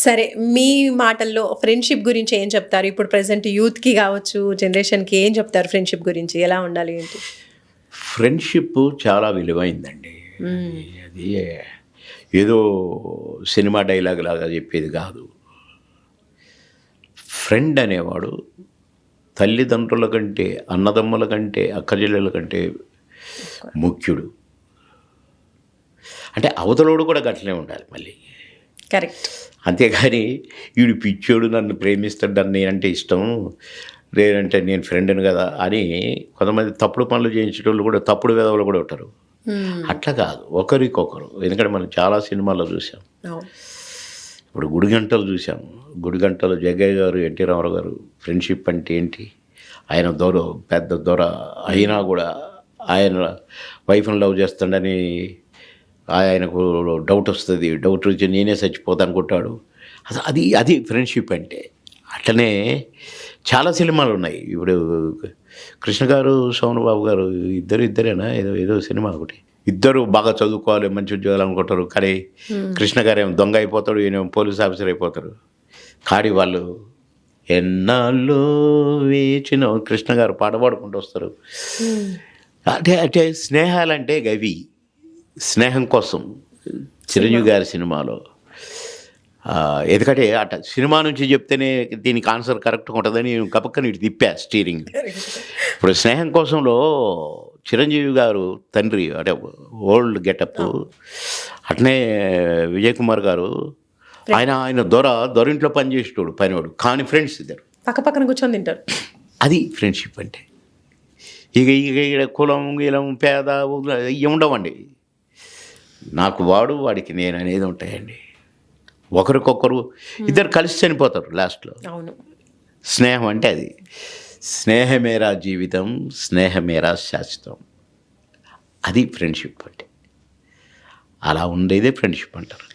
సరే, మీ మాటల్లో ఫ్రెండ్‌షిప్ గురించి ఏం చెప్తారు? ఇప్పుడు ప్రెజెంట్ యూత్‌కి గావచ్చు, జనరేషన్‌కి ఏం చెప్తారు ఫ్రెండ్‌షిప్ గురించి? ఎలా ఉండాలి ఏంటి? ఫ్రెండ్షిప్ చాలా విలువైందండి. హ్మ్. అది ఏదో సినిమా డైలాగ్ లాగా చెప్పేది కాదు. ఫ్రెండ్ అనేవాడు తల్లిదండ్రుల కంటే, అన్నదమ్ముల కంటే, అక్కచెల్లెల కంటే ముఖ్యుడు. అంటే అవతలోడు కూడా గట్లనే ఉండాలి మళ్ళీ. కరెక్ట్. అంతేగాని వీడు పిచ్చోడు, నన్ను ప్రేమిస్తాడు, నన్ను నేనంటే ఇష్టం, లేదంటే నేను ఫ్రెండ్ని కదా అని కొంతమంది తప్పుడు పనులు చేయించేటోళ్ళు కూడా, తప్పుడు విధవలు కూడా ఉంటారు. హ్మ్. అట్లా కాదు, ఒకరికొకరు. ఎందుకంటే మనం చాలా సినిమాల్లో చూసాం. అవును. ఇప్పుడు గుడిగంటలు చూసాము. గుడిగంటలు జగ్గయ్య గారు, ఎన్టీ రామారావు గారు ఫ్రెండ్షిప్ అంటే ఏంటి? ఆయన పెద్ద దొర అయినా కూడా ఆయన వైఫ్ని లవ్ చేస్తాడని ఆయనకు డౌట్ వస్తుంది. డౌట్ వచ్చి నేనే చచ్చిపోతా అనుకుంటాడు. అది అది ఫ్రెండ్షిప్ అంటే. అట్లనే చాలా సినిమాలు ఉన్నాయి. ఇప్పుడు కృష్ణ గారు, సోమన్ బాబు గారు ఇద్దరేనా ఏదో సినిమా ఒకటి. ఇద్దరు బాగా చదువుకోవాలి, మంచి ఉద్యోగాలు అనుకుంటారు. కానీ కృష్ణ గారు ఏమో దొంగ అయిపోతాడు, ఈయన పోలీస్ ఆఫీసర్ అయిపోతారు. కాడి వాళ్ళు ఎన్నాళ్ళు వేచిన కృష్ణ గారు పాట పాడుకుంటూ వస్తారు. అంటే స్నేహాలంటే గవి. స్నేహం కోసం చిరంజీవి గారి సినిమాలో ఎందుకంటే అట సినిమా నుంచి చెప్తేనే దీనికి ఆన్సర్ కరెక్ట్గా ఉంటుందని గబక్కని ఇటు తిప్పా స్టీరింగ్. ఇప్పుడు స్నేహం కోసంలో చిరంజీవి గారు తండ్రి అంటే ఓల్డ్ గెటప్, అట్నే విజయ్ కుమార్ గారు ఆయన దొరింట్లో పనిచేసేటోడు, పనివాడు, కానీ ఫ్రెండ్స్ ఇద్దరు పక్క పక్కన కూర్చొని తింటారు. అది ఫ్రెండ్షిప్ అంటే. ఇక కులం గీలం పేద ఇవి ఉండవండి. నాకు వాడు, వాడికి నేను అనేది ఉంటాయండి. ఒకరికొకరు ఇద్దరు కలిసి చనిపోతారు లాస్ట్లో. అవును. స్నేహం అంటే అది. స్నేహమేరా జీవితం, స్నేహమేరా శాశ్వతం. అది ఫ్రెండ్షిప్ అంటే. అలా ఉండేదే ఫ్రెండ్షిప్ అంటారు.